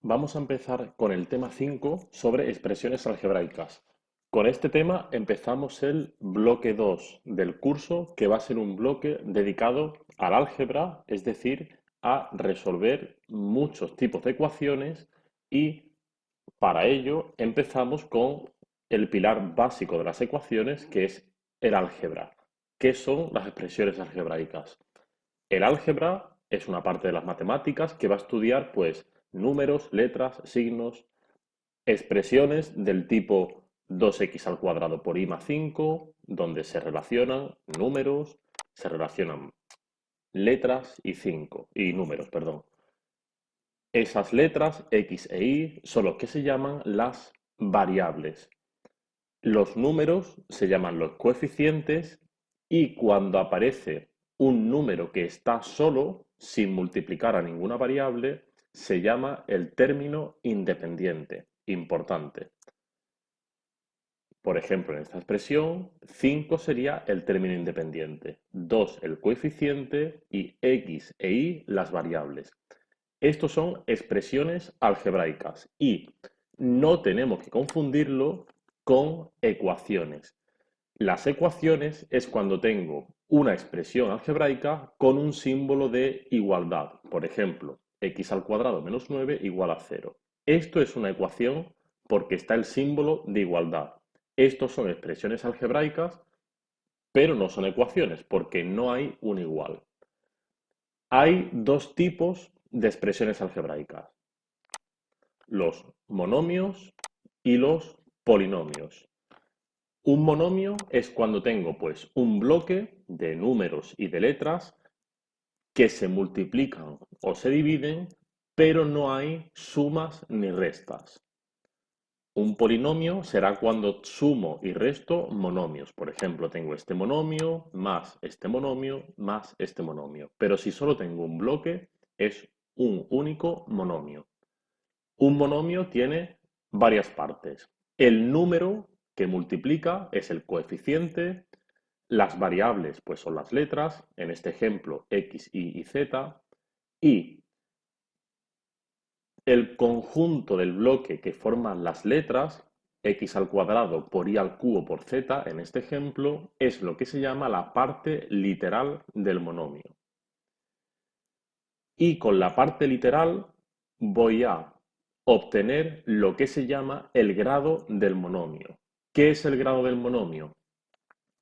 Vamos a empezar con el tema 5 sobre expresiones algebraicas. Con este tema empezamos el bloque 2 del curso, que va a ser un bloque dedicado al álgebra, es decir, a resolver muchos tipos de ecuaciones y para ello empezamos con el pilar básico de las ecuaciones, que es el álgebra. ¿Qué son las expresiones algebraicas? El álgebra es una parte de las matemáticas que va a estudiar, pues, números, letras, signos, expresiones del tipo 2x al cuadrado por y más 5, donde se relacionan números, se relacionan letras y números, perdón. Esas letras, x e y, son los que se llaman las variables. Los números se llaman los coeficientes y cuando aparece un número que está solo, sin multiplicar a ninguna variable, se llama el término independiente. Importante. Por ejemplo, en esta expresión, 5 sería el término independiente, 2 el coeficiente y x e y las variables. Estos son expresiones algebraicas y no tenemos que confundirlo con ecuaciones. Las ecuaciones es cuando tengo una expresión algebraica con un símbolo de igualdad. Por ejemplo, x al cuadrado menos 9 igual a 0. Esto es una ecuación porque está el símbolo de igualdad. Estos son expresiones algebraicas, pero no son ecuaciones porque no hay un igual. Hay dos tipos de expresiones algebraicas: los monomios y los polinomios. Un monomio es cuando tengo pues un bloque de números y de letras que se multiplican o se dividen, pero no hay sumas ni restas. Un polinomio será cuando sumo y resto monomios. Por ejemplo, tengo este monomio más este monomio más este monomio. Pero si solo tengo un bloque, es un único monomio. Un monomio tiene varias partes. El número que multiplica es el coeficiente, las variables pues son las letras, en este ejemplo x, y z, y el conjunto del bloque que forman las letras, x al cuadrado por y al cubo por z, en este ejemplo, es lo que se llama la parte literal del monomio. Y con la parte literal voy a obtener lo que se llama el grado del monomio. ¿Qué es el grado del monomio?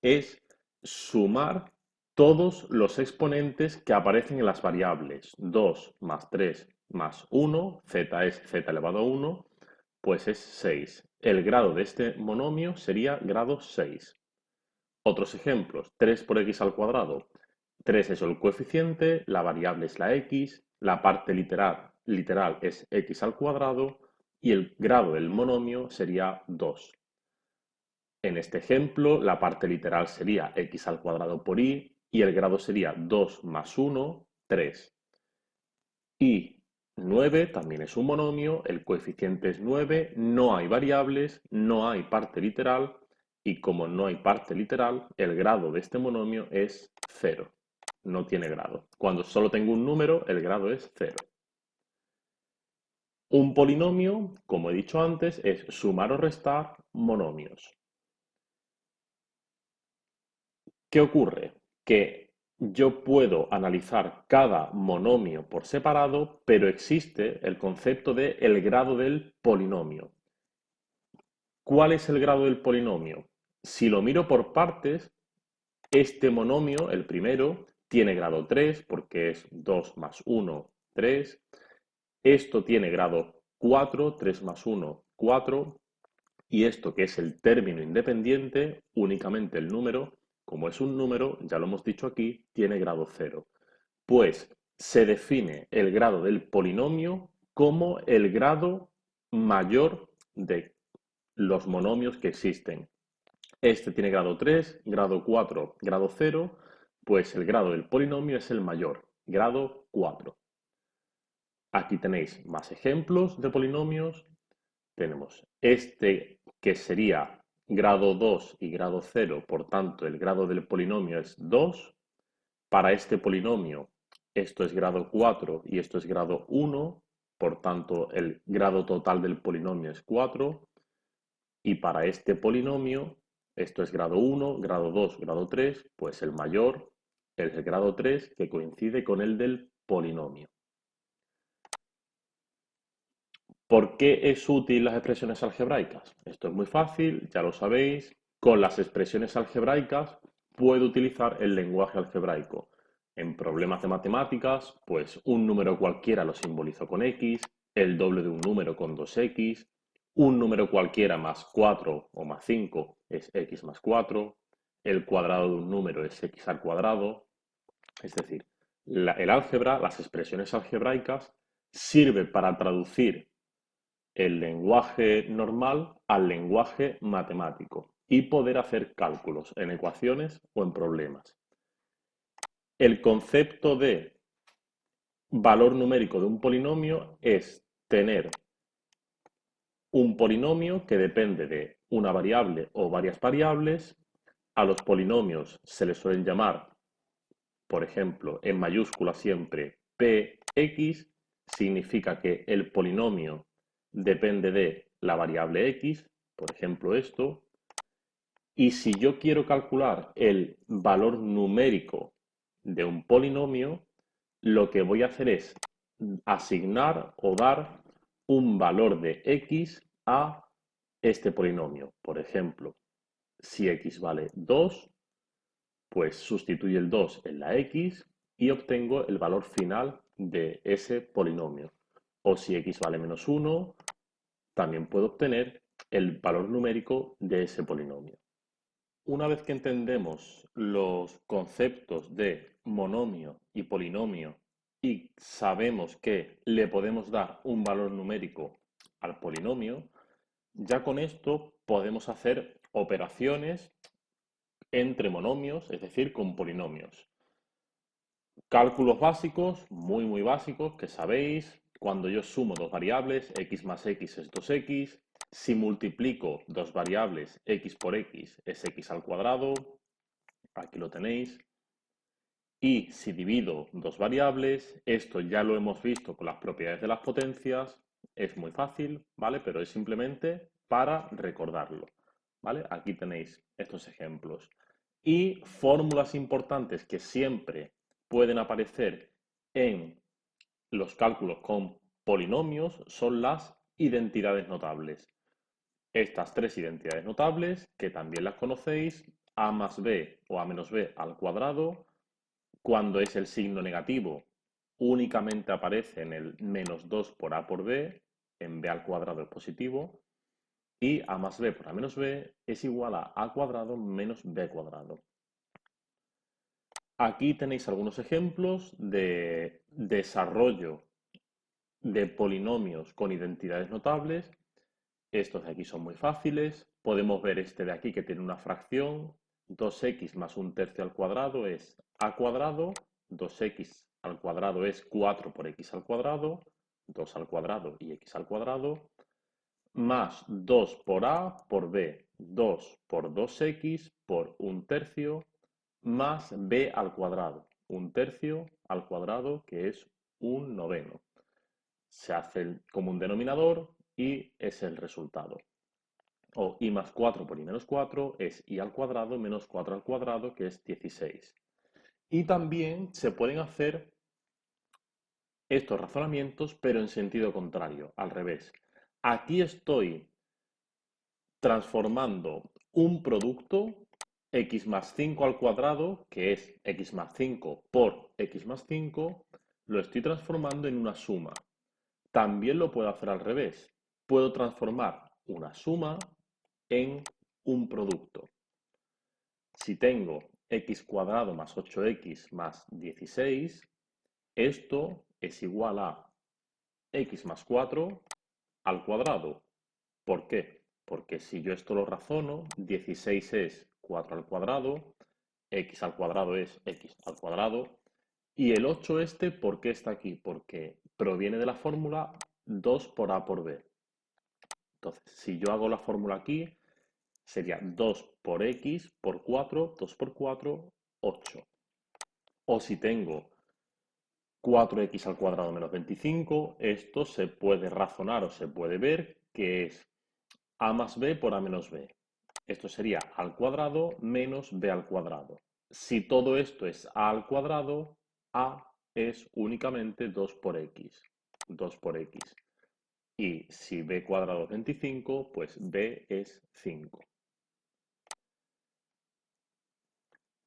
Es sumar todos los exponentes que aparecen en las variables. 2 más 3 más 1, z es z elevado a 1, pues es 6. El grado de este monomio sería grado 6. Otros ejemplos: 3 por x al cuadrado. 3 es el coeficiente, la variable es la x, la parte literal es x al cuadrado y el grado del monomio sería 2. En este ejemplo, la parte literal sería x al cuadrado por y el grado sería 2 más 1, 3. Y 9 también es un monomio, el coeficiente es 9, no hay variables, no hay parte literal y como no hay parte literal, el grado de este monomio es 0. No tiene grado. Cuando solo tengo un número, el grado es 0. Un polinomio, como he dicho antes, es sumar o restar monomios. ¿Qué ocurre? Que yo puedo analizar cada monomio por separado, pero existe el concepto de el grado del polinomio. ¿Cuál es el grado del polinomio? Si lo miro por partes, este monomio, el primero, tiene grado 3 porque es 2 más 1, 3. Esto tiene grado 4, 3 más 1, 4. Y esto, que es el término independiente, únicamente el número, como es un número, ya lo hemos dicho aquí, tiene grado 0. Pues se define el grado del polinomio como el grado mayor de los monomios que existen. Este tiene grado 3, grado 4, grado 0, pues el grado del polinomio es el mayor, grado 4. Aquí tenéis más ejemplos de polinomios. Tenemos este que sería grado 2 y grado 0, por tanto el grado del polinomio es 2. Para este polinomio esto es grado 4 y esto es grado 1, por tanto el grado total del polinomio es 4, y para este polinomio, esto es grado 1, grado 2, grado 3, pues el mayor es el grado 3 que coincide con el del polinomio. ¿Por qué es útil las expresiones algebraicas? Esto es muy fácil, ya lo sabéis. Con las expresiones algebraicas puedo utilizar el lenguaje algebraico. En problemas de matemáticas, pues un número cualquiera lo simbolizo con X, el doble de un número con 2X, un número cualquiera más 4 o más 5 es X más 4, el cuadrado de un número es X al cuadrado. Es decir, el álgebra, las expresiones algebraicas, sirve para traducir el lenguaje normal al lenguaje matemático y poder hacer cálculos en ecuaciones o en problemas. El concepto de valor numérico de un polinomio es tener un polinomio que depende de una variable o varias variables. A los polinomios se les suelen llamar, por ejemplo, en mayúscula siempre Px, significa que el polinomio depende de la variable x, por ejemplo esto, y si yo quiero calcular el valor numérico de un polinomio, lo que voy a hacer es asignar o dar un valor de x a este polinomio. Por ejemplo, si x vale 2, pues sustituyo el 2 en la x y obtengo el valor final de ese polinomio. O si x vale menos 1, también puedo obtener el valor numérico de ese polinomio. Una vez que entendemos los conceptos de monomio y polinomio y sabemos que le podemos dar un valor numérico al polinomio, ya con esto podemos hacer operaciones entre monomios, es decir, con polinomios. Cálculos básicos, muy básicos, que sabéis, cuando yo sumo dos variables, x más x es 2x, si multiplico dos variables, x por x es x al cuadrado, aquí lo tenéis, y si divido dos variables, esto ya lo hemos visto con las propiedades de las potencias, es muy fácil, ¿vale? Pero es simplemente para recordarlo, ¿vale? Aquí tenéis estos ejemplos. Y fórmulas importantes que siempre pueden aparecer en los cálculos con polinomios son las identidades notables. Estas tres identidades notables, que también las conocéis, a más b o a menos b al cuadrado, cuando es el signo negativo, únicamente aparece en el menos 2 por a por b, en b al cuadrado es positivo, y a más b por a menos b es igual a cuadrado menos b cuadrado. Aquí tenéis algunos ejemplos de desarrollo de polinomios con identidades notables. Estos de aquí son muy fáciles. Podemos ver este de aquí que tiene una fracción. 2x más un tercio al cuadrado es a cuadrado. 2x al cuadrado es 4 por x al cuadrado. 2 al cuadrado y x al cuadrado. Más 2 por a por b. 2 por 2x por un tercio más b al cuadrado. Un tercio al cuadrado, que es un noveno. Se hace como un denominador y es el resultado. O i más 4 por i menos 4 es i al cuadrado menos 4 al cuadrado, que es 16. Y también se pueden hacer estos razonamientos, pero en sentido contrario, al revés. Aquí estoy transformando un producto x más 5 al cuadrado, que es x más 5 por x más 5, lo estoy transformando en una suma. También lo puedo hacer al revés. Puedo transformar una suma en un producto. Si tengo x cuadrado más 8x más 16, esto es igual a x más 4 al cuadrado. ¿Por qué? Porque si yo esto lo razono, 16 es 4 al cuadrado, x al cuadrado es x al cuadrado, y el 8 este, ¿por qué está aquí? Porque proviene de la fórmula 2 por a por b. Entonces, si yo hago la fórmula aquí, sería 2 por x por 4, 2 por 4, 8. O si tengo 4x al cuadrado menos 25, esto se puede razonar o se puede ver que es a más b por a menos b. Esto sería a al cuadrado menos b al cuadrado. Si todo esto es a al cuadrado, a es únicamente 2 por x. 2 por x. Y si b cuadrado es 25, pues b es 5.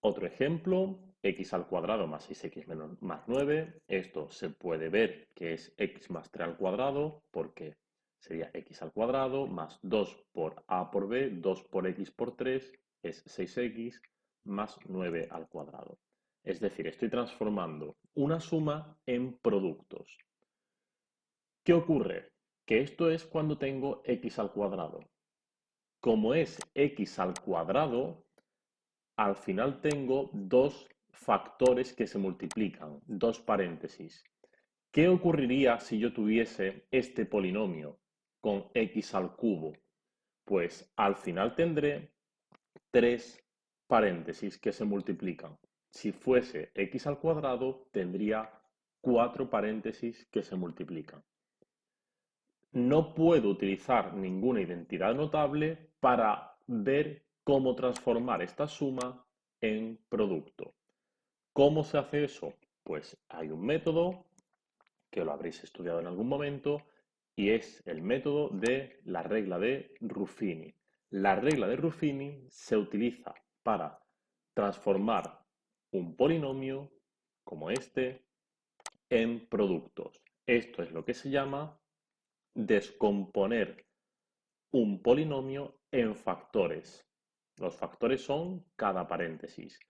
Otro ejemplo, x al cuadrado más 6x más 9. Esto se puede ver que es x más 3 al cuadrado, porque sería x al cuadrado más 2 por a por b, 2 por x por 3 es 6x más 9 al cuadrado. Es decir, estoy transformando una suma en productos. ¿Qué ocurre? Que esto es cuando tengo x al cuadrado. Como es x al cuadrado, al final tengo dos factores que se multiplican, dos paréntesis. ¿Qué ocurriría si yo tuviese este polinomio con x al cubo? Pues al final tendré tres paréntesis que se multiplican. Si fuese x al cuadrado, tendría cuatro paréntesis que se multiplican. No puedo utilizar ninguna identidad notable para ver cómo transformar esta suma en producto. ¿Cómo se hace eso? Pues hay un método que lo habréis estudiado en algún momento y es el método de la regla de Ruffini. La regla de Ruffini se utiliza para transformar un polinomio como este en productos. Esto es lo que se llama descomponer un polinomio en factores. Los factores son cada paréntesis.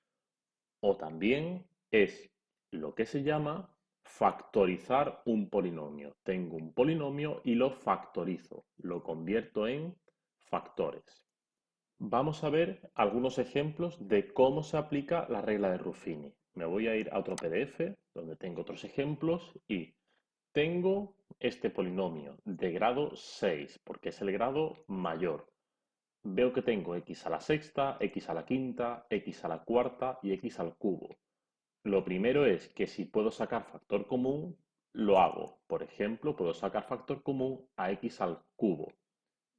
O también es lo que se llama factorizar un polinomio. Tengo un polinomio y lo factorizo, lo convierto en factores. Vamos a ver algunos ejemplos de cómo se aplica la regla de Ruffini. Me voy a ir a otro PDF donde tengo otros ejemplos y tengo este polinomio de grado 6 porque es el grado mayor. Veo que tengo x a la sexta, x a la quinta, x a la cuarta y x al cubo. Lo primero es que si puedo sacar factor común, lo hago. Por ejemplo, puedo sacar factor común a x al cubo.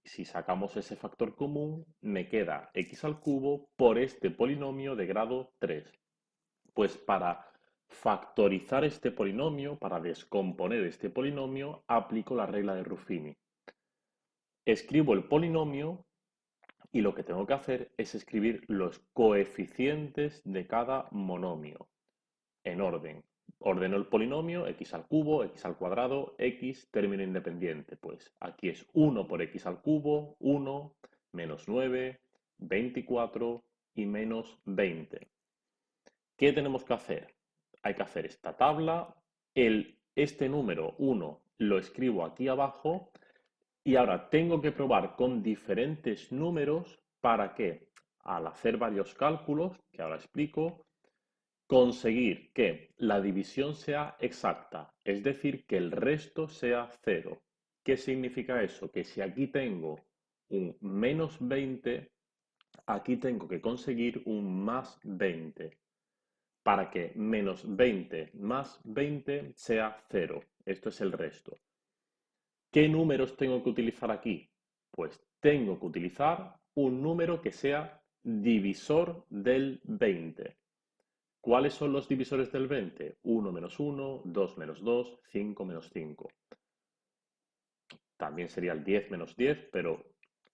Si sacamos ese factor común, me queda x al cubo por este polinomio de grado 3. Pues para factorizar este polinomio, para descomponer este polinomio, aplico la regla de Ruffini. Escribo el polinomio y lo que tengo que hacer es escribir los coeficientes de cada monomio en orden. Ordeno el polinomio, x al cubo, x al cuadrado, x, término independiente. Pues aquí es 1 por x al cubo, 1, menos 9, 24 y menos 20. ¿Qué tenemos que hacer? Hay que hacer esta tabla. Este número 1 lo escribo aquí abajo y ahora tengo que probar con diferentes números para que al hacer varios cálculos, que ahora explico, conseguir que la división sea exacta, es decir, que el resto sea cero. ¿Qué significa eso? Que si aquí tengo un menos 20, aquí tengo que conseguir un más 20 para que menos 20 más 20 sea cero. Esto es el resto. ¿Qué números tengo que utilizar aquí? Pues tengo que utilizar un número que sea divisor del 20. ¿Cuáles son los divisores del 20? 1 menos 1, 2 menos 2, 5 menos 5. También sería el 10 menos 10, pero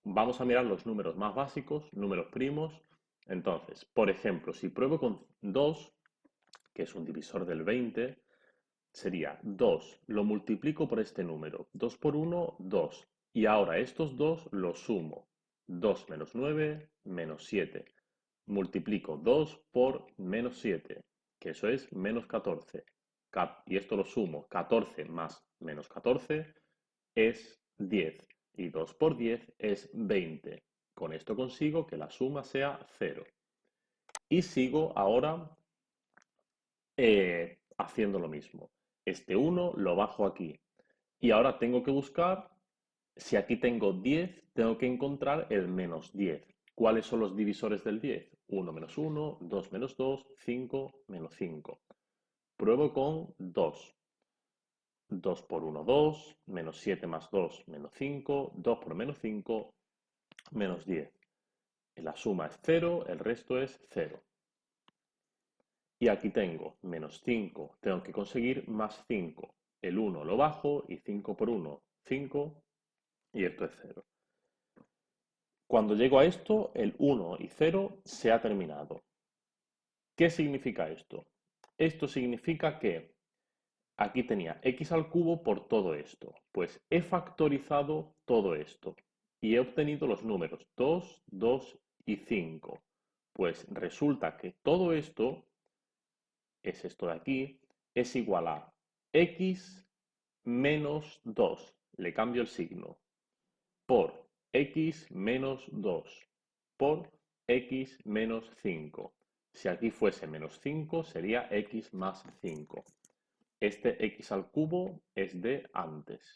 vamos a mirar los números más básicos, números primos. Entonces, por ejemplo, si pruebo con 2, que es un divisor del 20, sería 2, lo multiplico por este número. 2 por 1, 2. Y ahora estos dos los sumo. 2 menos 9, menos 7. Multiplico 2 por menos 7, que eso es menos 14. Y esto lo sumo. 14 más menos 14 es 10. Y 2 por 10 es 20. Con esto consigo que la suma sea 0. Y sigo ahora haciendo lo mismo. Este 1 lo bajo aquí. Y ahora tengo que buscar, si aquí tengo 10, tengo que encontrar el menos 10. ¿Cuáles son los divisores del 10? 1 menos 1, 2 menos 2, 5 menos 5. Pruebo con 2. 2 por 1, 2, menos 7 más 2, menos 5, 2 por menos 5, menos 10. La suma es 0, el resto es 0. Y aquí tengo menos 5, tengo que conseguir más 5. El 1 lo bajo y 5 por 1, 5, y esto es 0. Cuando llego a esto, el 1 y 0 se ha terminado. ¿Qué significa esto? Esto significa que aquí tenía x al cubo por todo esto. Pues he factorizado todo esto y he obtenido los números 2, 2 y 5. Pues resulta que todo esto, es esto de aquí, es igual a x menos 2. Le cambio el signo. Por x menos 2 por x menos 5. Si aquí fuese menos 5, sería x más 5. Este x al cubo es de antes.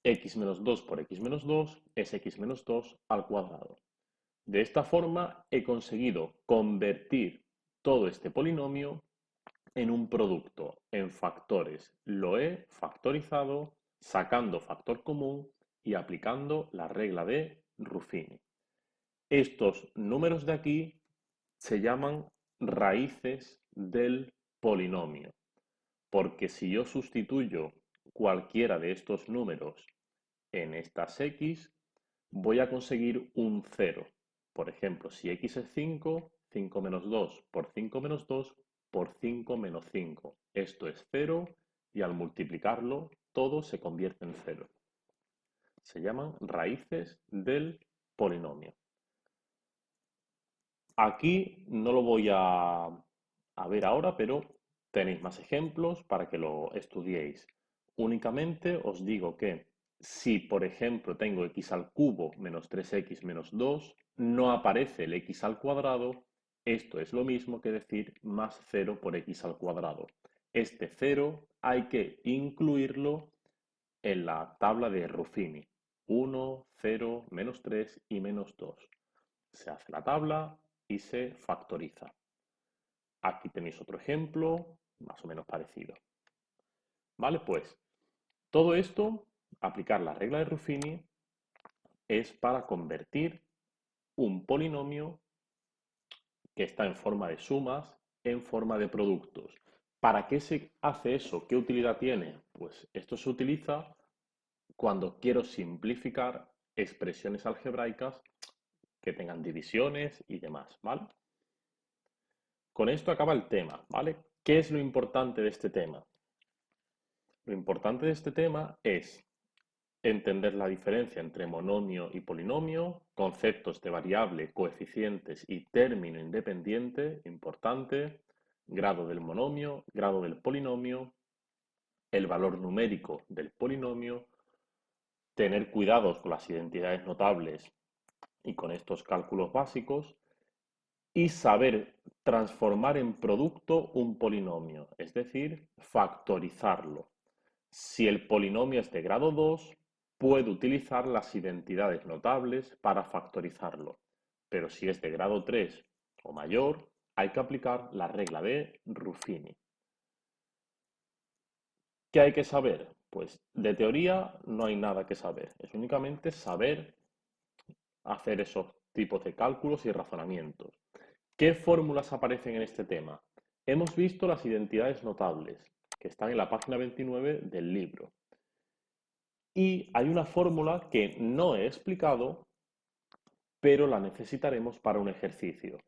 X menos 2 por x menos 2 es x menos 2 al cuadrado. De esta forma he conseguido convertir todo este polinomio en un producto, en factores. Lo he factorizado sacando factor común y aplicando la regla de Ruffini. Estos números de aquí se llaman raíces del polinomio, porque si yo sustituyo cualquiera de estos números en estas x, voy a conseguir un 0. Por ejemplo, si x es 5, 5 menos 2 por 5 menos 2 por 5 menos 5. Esto es 0 y al multiplicarlo todo se convierte en 0. Se llaman raíces del polinomio. Aquí no lo voy a ver ahora, pero tenéis más ejemplos para que lo estudiéis. Únicamente os digo que si, por ejemplo, tengo x al cubo menos 3x menos 2, no aparece el x al cuadrado, esto es lo mismo que decir más 0 por x al cuadrado. Este 0 hay que incluirlo en la tabla de Ruffini. 1, 0, menos 3 y menos 2. Se hace la tabla y se factoriza. Aquí tenéis otro ejemplo más o menos parecido. ¿Vale? Pues todo esto, aplicar la regla de Ruffini, es para convertir un polinomio que está en forma de sumas en forma de productos. ¿Para qué se hace eso? ¿Qué utilidad tiene? Pues esto se utiliza cuando quiero simplificar expresiones algebraicas que tengan divisiones y demás, ¿vale? Con esto acaba el tema, ¿vale? ¿Qué es lo importante de este tema? Lo importante de este tema es entender la diferencia entre monomio y polinomio, conceptos de variable, coeficientes y término independiente, importante, grado del monomio, grado del polinomio, el valor numérico del polinomio, tener cuidados con las identidades notables y con estos cálculos básicos, y saber transformar en producto un polinomio, es decir, factorizarlo. Si el polinomio es de grado 2, puedo utilizar las identidades notables para factorizarlo, pero si es de grado 3 o mayor, hay que aplicar la regla de Ruffini. ¿Qué hay que saber? Pues de teoría no hay nada que saber, es únicamente saber hacer esos tipos de cálculos y razonamientos. ¿Qué fórmulas aparecen en este tema? Hemos visto las identidades notables, que están en la página 29 del libro. Y hay una fórmula que no he explicado, pero la necesitaremos para un ejercicio.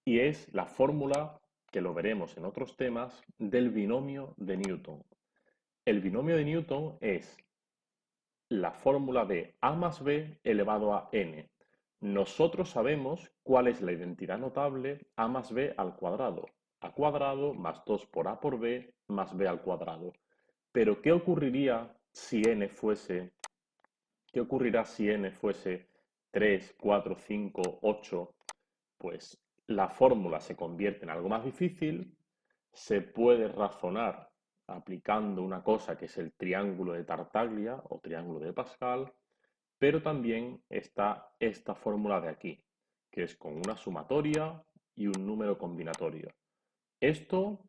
Y es la fórmula, que lo veremos en otros temas, del binomio de Newton. El binomio de Newton es la fórmula de a más b elevado a n. Nosotros sabemos cuál es la identidad notable a más b al cuadrado. A cuadrado más 2 por a por b más b al cuadrado. Pero ¿qué ocurriría si n fuese, qué ocurrirá si n fuese 3, 4, 5, 8? Pues la fórmula se convierte en algo más difícil, se puede razonar aplicando una cosa que es el triángulo de Tartaglia o triángulo de Pascal, pero también está esta fórmula de aquí, que es con una sumatoria y un número combinatorio. Esto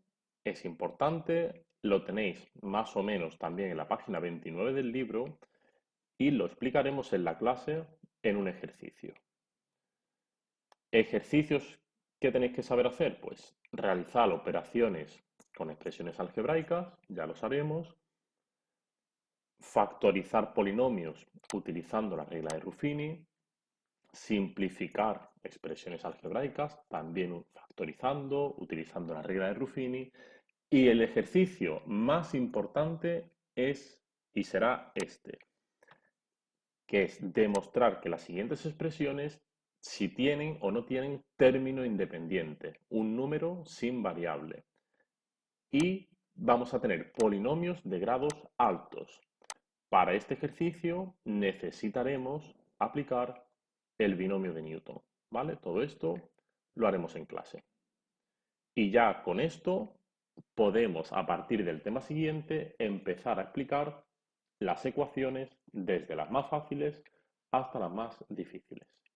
Es importante, lo tenéis más o menos también en la página 29 del libro y lo explicaremos en la clase en un ejercicio. Ejercicios que tenéis que saber hacer, pues realizar operaciones con expresiones algebraicas, ya lo sabemos, factorizar polinomios utilizando la regla de Ruffini, simplificar expresiones algebraicas, también factorizando, utilizando la regla de Ruffini. Y el ejercicio más importante es y será este, que es demostrar que las siguientes expresiones si tienen o no tienen término independiente, un número sin variable. Y vamos a tener polinomios de grados altos. Para este ejercicio necesitaremos aplicar el binomio de Newton, ¿vale? Todo esto lo haremos en clase. Y ya con esto podemos, a partir del tema siguiente, empezar a explicar las ecuaciones desde las más fáciles hasta las más difíciles.